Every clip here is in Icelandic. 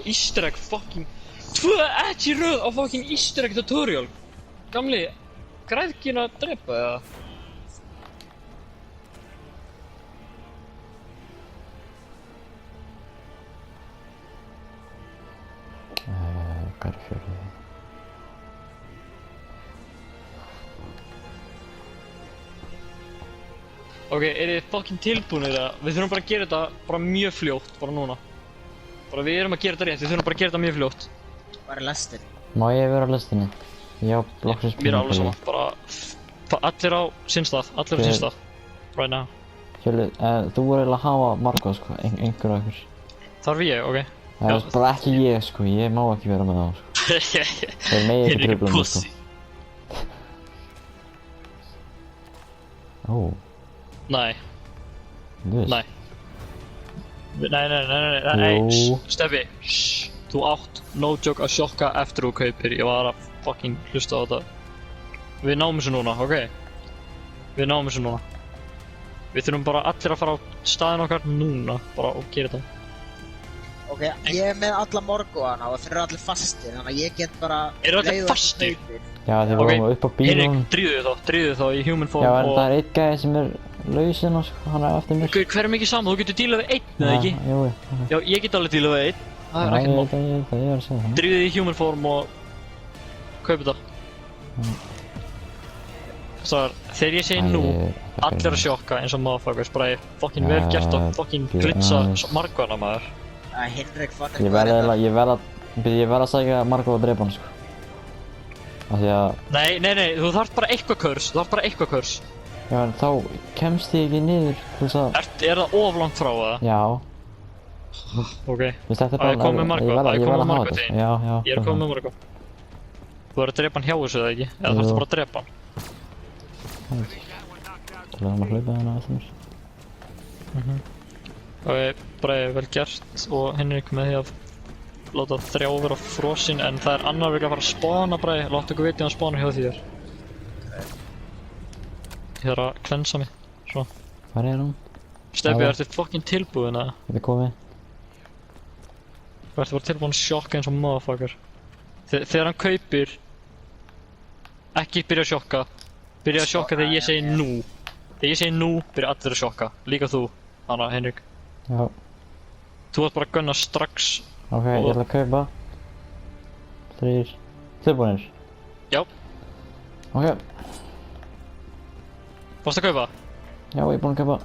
easter egg fucking 2 edge í röð á fucking easter egg tutorial. Gamli, græðgin að drepa eða? Hvað er fjörðið? Ok, þið fucking tilbúinir að við þurfum bara að gera þetta bara mjög fljótt, bara núna. Bara við erum að gera þetta rétt, við þurfum bara að gera þetta mjög fljótt. Hvað er lestin? Má ég vera á listinni? Já, loksins Mér er alveg sama, bara allir á sinn stað, right now. Hjörlu, þú voru eiginlega að hafa Margo sko, einhver af ykkur. Þarf ég, ok. Það er bara ekki ég sko, ég má ekki vera með það sko. Þeir megi ekki trufla mig sko. Ó. Nei. Þú veist? Nei. Nei, Jú. Steffi, þú átt, no joke, að sjokka eftir þú kaupir, ég var að fucking hlusta á þetta. Við náum þessu núna, ok? Við náum þessu núna. Við þurfum bara allir að fara á staðinn okkar núna, bara og gera þetta. Ok, ég er með alla morgóana og þeir eru allir fastir, þannig að ég get bara... Eru allir fastir? Já, þeir voru upp á bílunum. Hinrik, dríðu þá í human form. Já, en það er einn gæði sem er lausinn og sko, hann er eftir mér. Hver er mikið saman? Þú getur dílað við einn, eða ekki? Jú. Já, ég get alveg dílað við einn. Það er ekkert mál. Ég er að segja það. Dríðu í human form og kaupa þetta. Þegar ég segi nú, allir að sjokka eins og motherfuckers, bara ég fucking vel gert og fucking glitsa margvana maður. Hinrik fann Ég verð að sækja Margo og drepa hann sko. Af því að... Nei, þú þarft bara eitthvað kurs, Já, en þá kemst ég ekki niður til þess að... Er það of langt frá það? Já. Ok. Þetta er bara... Ég kom með Margo, ég verð að hafa til þetta. þín. Já. Ég er komið með Margo. Þú verður að drepa hann hjá þessu eða ekki? Eða þarftu bara að drepa hann? Það er að hlaupa hérna eftir mér. Ok, bara vel gert og Henrik með því að láta 3 vera frosinn, en það er annar virka að fara að spána bara, láta okkur viti að hann spána hjá þér. Ég þarf að cleansa mig, svo. Hvar er hún? Steffi, ertu fucking tilbúin að? Þetta er komið. Þú ertu bara tilbúin að sjokka eins og motherfucker. Þegar hann kaupir, ekki byrja að sjokka. Byrja að sjokka þegar ég segi nú. Þegar ég segi nú, byrja allir að sjokka. Líka þú, Hanna, Henrik. Já. Þú ert bara að gunna strax. Ok, ég ætla að kaupa. 3. Tilbúinir? Já. Ok. Varstu að kaupa? Já, ég er búinn að kaupa.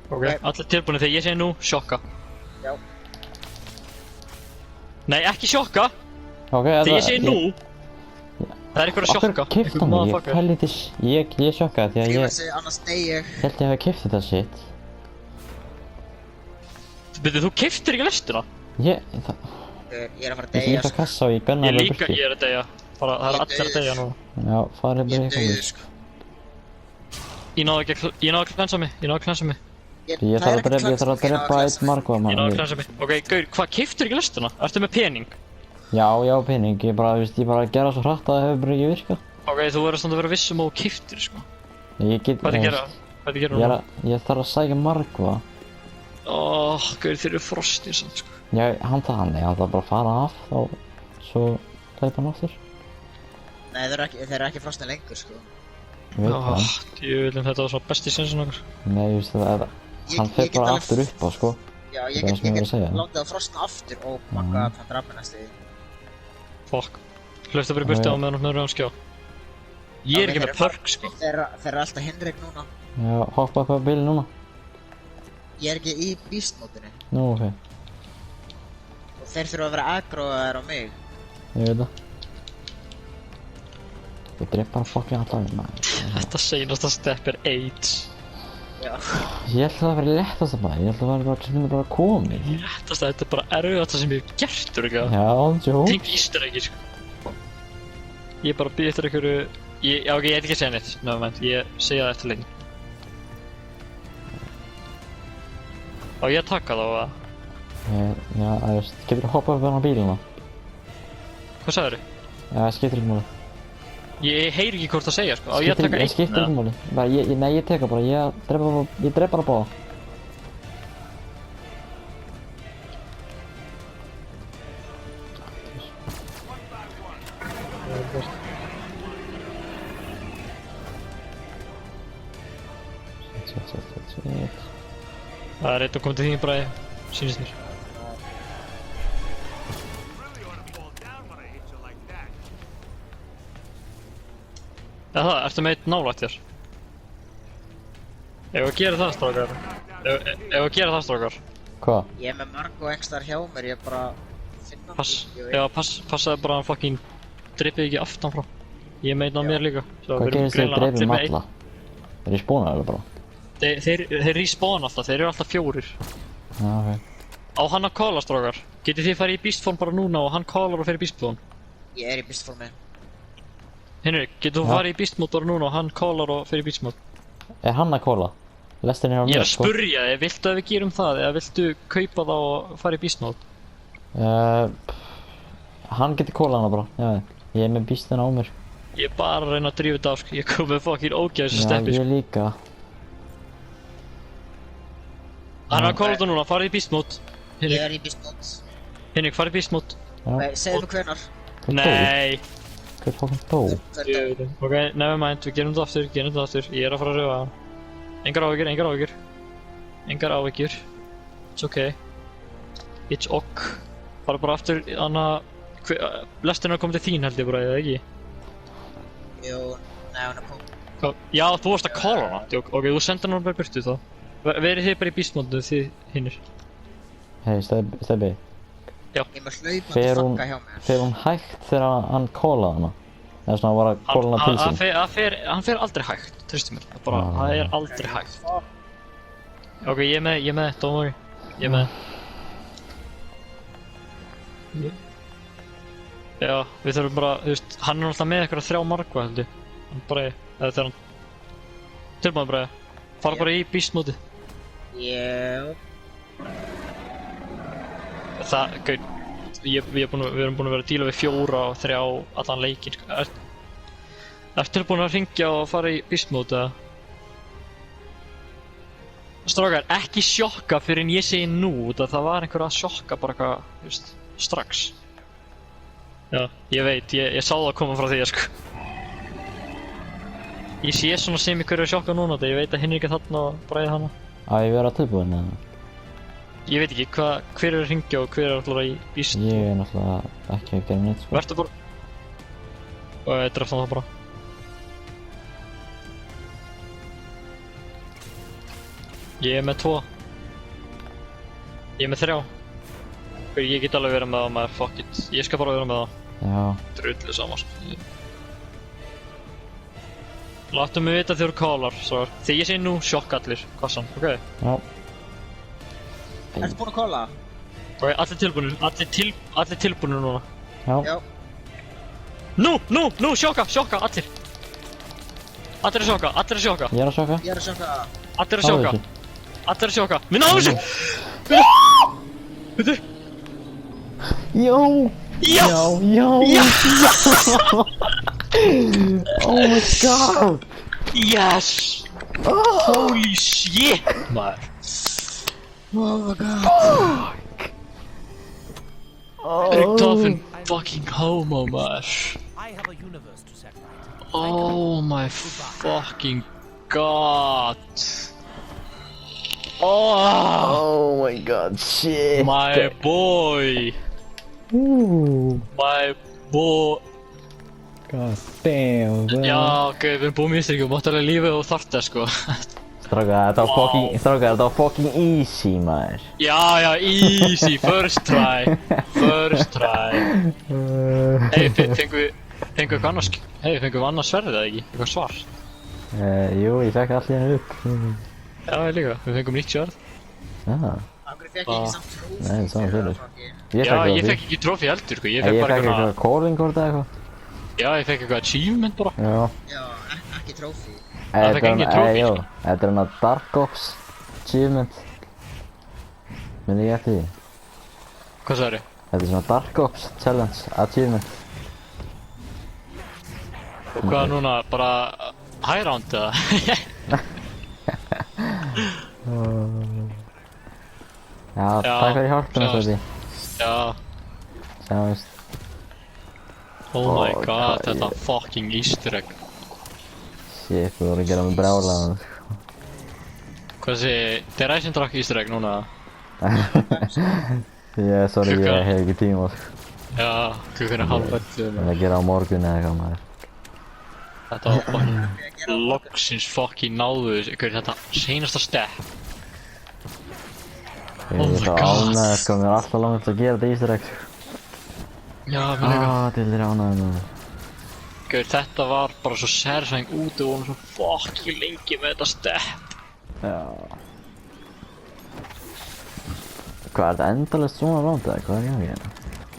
Ok, allir tilbúinir þegar ég segi nú, sjokka. Já. Nei, ekki sjokka! Ok, þegar ég segi nú, það er einhver að sjokka. Okkur keypti hann mig, ég fælitis, ég sjokkaði því að ég... Annars dey ég. Held ég hafi keypt þetta shit. Þú keyptir ekki lestina? Ég er að fara að Ég deyja finn það kassa og ég gunna Ég líka, ég er að deyja. Bara, það er allir að deyja núna. Já, farið bara Ég eitthvað deyði við. sko. Ég náði að cleansa mig, Ég Ég þarf að drepa eitt Margo Ég náði að cleansa mig. Ok, gaur, hvað, keyptir ekki lestina? Ertu með pening? Já, pening, ég bara að gera svo hratt að það hefur bara ekki virkað. Ok, þú verður samt að vera viss að þú keyptir, sko. Ég get... Hvað er að gera núna? Ég þarf að sækja Margo. Gaur, þeir eru frostir samt, sko. Já, hann þarf bara að fara af og svo hlaupa hann aftur. Nei, þeir eru ekki frostin lengur sko. Ég veit það. Djöfullinn, þetta var svo besti sensin okkar. Nei, ég veist það, hann fer bara aftur upp á, sko. Já, ég get látið að frosna aftur. Oh my god, hann draf mér næstu í. Fuck. Hlaustu bara í burti á meðan hún er á skjá. Ég er ekki með perk, sko. Þeir eru alltaf Hinrik núna. Já, hoppa upp á bílinn núna. Ég er ekki í beast-mótinu. Nú, ok. Og þeir þurfa að vera aggróðaðir á mig. Ég veit það. Ég dref bara fucking allar maður. Þetta seinasta stepp er AIDS. Já. Ég held að það væri léttast að maður. Ég held að það væri bara sem það bara komið. Léttast að þetta er bara erfiðasta sem ég hef gert, örgulega. Já, tjók. Tengt easter eggi, sko. Ég er bara að bíða eftir einhverju... Já, ok, ég ætla ekki að segja neitt. Nefnum, ég segja það eftir lengi. Á ég að taka þá, eða? Já, þú veist, getur þú hoppað upp á bíluna? Hvað sagður þau? Já, skiptir ekki máli. Ég heyri ekki hvort það segja, sko. Á ég að taka einn? Skiptir ekki máli. Nei, ég teka bara. Ég dref bara báða. Shit. Það er eitt að koma til þín bræði, sýnist mér. Eða það, ertu með eitt nálægt þér? Ef við að gera það, strákar. Ef við að gera það, strákar. Hvað? Ég er með Margo engstar hjá mér, ég bara finna hann ekki. Já, passaði bara að fucking drippið ekki aftan frá. Ég er með einn á mér líka. Hvað gerist þegar dreifum alla? Þeir spawna eða bara? Þeir respawna alltaf, þeir eru alltaf 4. Já, ok. Á hann að calla, strákar. Getið þið farið í beastform bara núna og hann callar og fer í beastform? Ég er í beastformi. Henrik, getur þú farið í beast mode bara núna og hann callar og fer í beast mode? Er hann að kóla? Lestin er á mér, Ég er að spurja þig, viltu að við gerum það eða viltu kaupa það og fara í beast mode? Hann getur kóla hana bara, ég er með beastin á mér. Ég er bara að reyna að drífa þetta á, sko. Ég kom með fucking ógæðis Já, steppi, ég líka. Hann er að calla þetta núna, farið í beast mode. Ég Henrik, er í beastmode. Henrik, farið í beast mode. Nei, segðu mig hvenar. Nei. Hver fokkin dó? Ok, nevermind, við gerum þetta aftur, ég er að fara að rauða hann. Engar áhyggjur. Engar áhyggjur. It's okay. It's ok. Fara bara aftur, lestin er komið til þín held ég bara, eða ekki? Jú, nei, hún er komið. Já, þú varst að calla hana, ok, þú sendir hana bara burtu þá. Verið þið bara í beast mode, þið hinnir. Hei, Stebbi. Ég er með hlaupandi fagga hjá mér. Fer hún hægt þegar hann kólaði hana? Eða svona var að kóla hana til sín? Hann fer aldrei hægt, treystu mér. Það er aldrei hægt. Ok, ég er með, don't worry. Ég er með. Já, við þurfum bara, þú veist, hann er alltaf með eitthvað 3 markva held ég. Hann bara, eða þegar hann tilbúin bara, fara bara í beast mode. Já. Það, gauð, við erum búin að vera að díla við 4 og 3 allan leikinn, sko. Ertu tilbúin að hringja og fara í beast mode, eða? Strákar, ekki sjokka fyrir en ég segi nú, það var einhver að sjokka bara eitthvað, þú veist, strax. Já, ég veit, ég sá það að koma frá því, sko. Ég sé svona sem ég hverju að sjokka núna, ég veit að hinn er ekki þarna og bræði hana. Á ég vera tilbúin eða? Ég veit ekki hver er að hringja og hver er alltaf í beast. Ég er náttúrulega ekki að gera neitt, sko. Vertu bara... Og ég drefna það bara. Ég er með 2. Ég er með 3. Ég get alveg verið með það, maður, fuck it. Ég skal bara vera með það. Já. Drullu saman, sko. Láttu mig vita þegar þú callar, svo. Þegar ég segi nú, sjokk allir, kassan, ok? Já. Ertu búinn að kolla? Ok, allir tilbúinir, allir tilbúinir núna. Já. Já. Nú, sjokka, allir. Allir að sjokka. Ég er að sjokka. Ég er að sjokka. Allir að sjokka. Við náðum þessu! Veitu? Já! Oh my god! Yes! Holy shit, maður. Oh my god. Erik Toffin fucking homo, maður. Oh my fucking god. Oh my god, shit! My boy. My boy. God damn, bro. Já, ok, við erum búið mjög styrkjum, mátt alveg lífið og þarft það, sko. Strákar, þetta var fucking easy, maður. Já, easy, first try. Hey, fengum við eitthvað annars, sverðið eða ekki? Eitthvað svart? Jú, ég fekk allir henni upp. Já, ég líka, við fengum nýtt sverð. Já. Akkur fekk ég ekki samt trófi. Nei, saman fyrir. Já, ég fekk ekki trófi heldur, sko, ég fekk bara eitthvað calling card eða eitthvað. Já, ég fekk eitthvað achievement bara. Já, ekki trófi. Það fekk engin trófi, sko. Þetta er hana Dark Ops achievement. Minn ég eftir því. Hvað sagði þið? Þetta er svona Dark Ops challenge achievement. Og hvað núna, bara high round eða? Já, takk fyrir hjálpina, Stebbi. Já. Sjáumst. Oh my god, þetta fucking easter egg. Shit, þú voru að gera mig brjálaðan. Hvað sé, þið ræsinn drakk Easter egg núna? Sorry, Klukkan- ég hef ekki tíma, sko. Já, klukkan er halv 11. Það gera á morgun eða eitthvað, maður. Þetta var fucking loksins fucking náðu þessu, hver er þetta seinasta stepp? Ég Oh er my svo God. ánægður, sko, mér er alltaf langast að gera þetta Easter egg, sko. Já, mér líka. Til þér ánægður, maður. Gaur, þetta var bara svo særsæng út og vorum svo fucking lengi með þetta stepp. Já. Hvað, er þetta endalaust svona ránt eða hvað er ég hérna?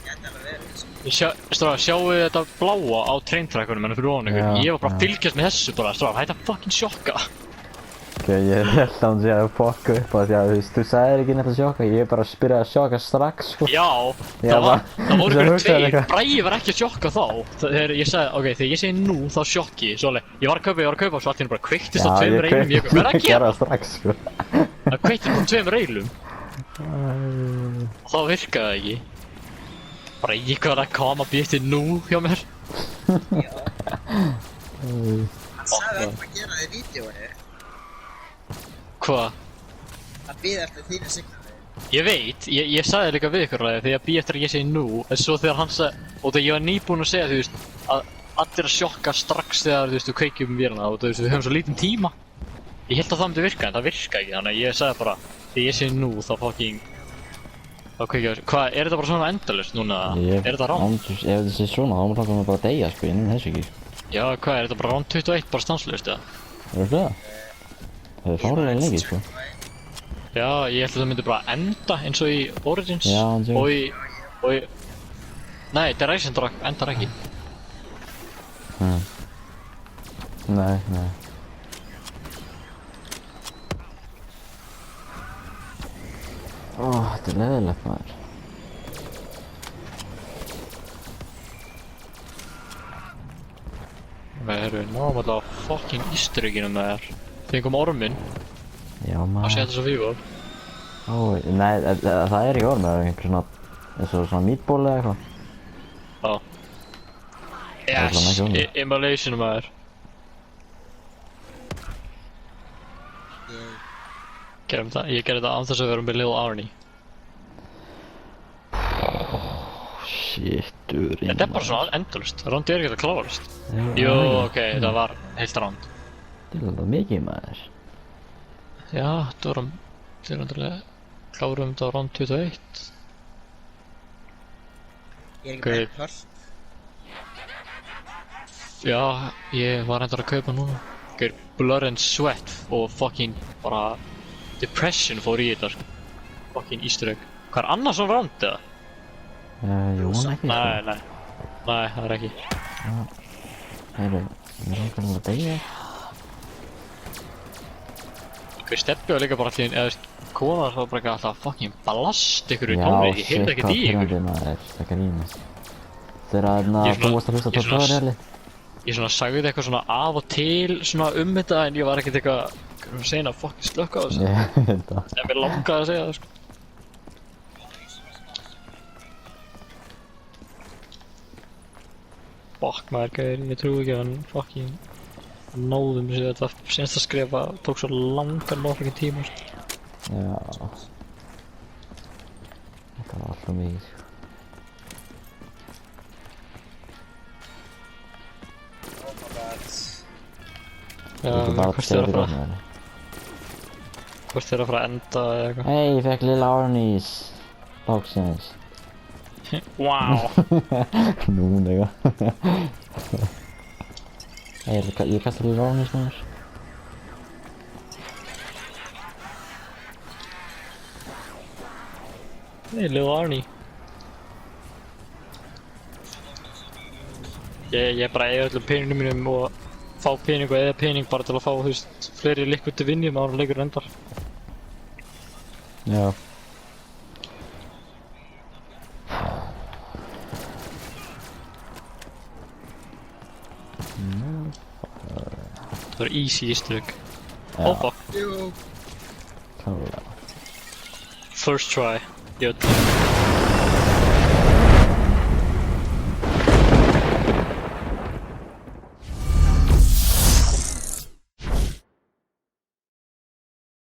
Gæti alveg verið, sko. Sjáu þið þetta bláa á traintrackunum en fyrir ofan ykkur? Já, Ég var bara að já. fylgjast með þessu bara, stráð, hætti að fucking sjokka. Ok, ég held að hún sé að fokka upp á því að þú sagðir ekki neitt að sjokka, ég er bara að spyrja að sjokka strax, sko. Já, Já, það voru svo ykkur hugsaði tveir, eitthvað. Bragi var ekki að sjokka þá. Þegar ég sagði, ok, þegar ég segi nú, þá sjokki ég, svo alveg, ég var að kaupa, svo allt hérna bara kveiktist á tveim reilum, ég hvað er að gera? það strax, sko. Það kveiktist á tveim reilum, og þá virkaði það ekki. Bragi, hvað er að koma býtti nú hjá mér? Hann sagði alltaf að gera það í vídeóinu. Hvað? Það býði eftir þínu signali. Ég veit, ég sagði líka við ykkur ræði þegar ég býð eftir að ég segi nú, en svo þegar hann sagði, og þegar ég var nýbúinn að segja, þú veist, að allir að sjokka strax þegar, þú veist, við kveikjum vélina og þú veist, við höfum svo lítinn tíma. Ég held að það myndi virka, en það virka ekki, þannig að ég sagði bara, þegar ég segi nú, þá fucking, þá kveikja þessu. Hvað, er þetta bara svona endalaust núna? Er þetta rán? Ef þetta sé svona, þá langar mér bara að deyja, sko, ég nefnir þessu ekki. Já, hvað, er þetta bara rán 21, bara stanslaust, eða? Er það? Það er fárilega lengi, sko. Já, ég held að það myndi bara enda eins og í Origins Já, hann segir. og í... Nei, The Rising Dark endar ekki. Nei. Þetta er leiðilegt, maður. Við erum náum alltaf fucking Easter egginu með þér. Fengum orminn, Já, að maður. setja svo vívar. Nei, það er ekki orð, það er einhver svona, eins og svona meatball eða eitthvað. Já. Það er svona Yes, ekki ormur. immolation með þér. Ég gerði það án þess að vera með Lil Arnie. Shittur. Þetta er bara svona endalust, rándið er ekki að klárast. Jú, ok, það var heilt ránd. Þetta er alveg mikið, maður. Já, þetta var klárum þetta á ránd 21. Ég er ekki Gauð. með kvöld. Já, ég var endur að kaupa núna. Gauð, Blood and Sweat og fucking bara Depression fór í þetta, sko. Fucking Easter egg. Hvað er annars svona ránd eða? Jú, hann ekki, Nei, það er ekki. Heiðu, mér langar alveg að deyja. Gauð, Steppi var líka bara allir, eða veist, kona var bara ekki alltaf fucking blast ykkur í tónlið, ég heyrði ekkert í ykkur. Já, maður, það grínast. Þegar þarna Ég er svona- þú varst að hlusta ég er á svona- Tóttáðarjali. Ég svona sagði eitthvað svona af og til svona þetta en ég var ekkert eitthvað segin að fucking slökka á þessu. Ég veit það. En mér langaði að segja það, sko. Fuck maður gæðir, ég trúi ekki að hann fucking náðum þessu þetta senst að skrifa tók svo langan motherfucking tíma, sko. Já. Þetta var alltaf mikið, sko. Oh my god. Já, Þetta er bara að hvort segja er að fyrir fara, mér. hvort er að fara að enda eða eitthvað. Hei, ég fekk Lil Arnie's. Loksins. Wow. Núna eitthvað. Hei, ég kasta Lil Arnie's maður. Hey, Lil Arnie. Ég bara eiga öllum peningum mínum og fá pening og eða pening bara til að fá, þú veist, fleiri likviti vinnjum ára leikur endar. Já. Það var easy Easter egg. Já. Oh fuck. Jú. Klálega. First try. Jöt.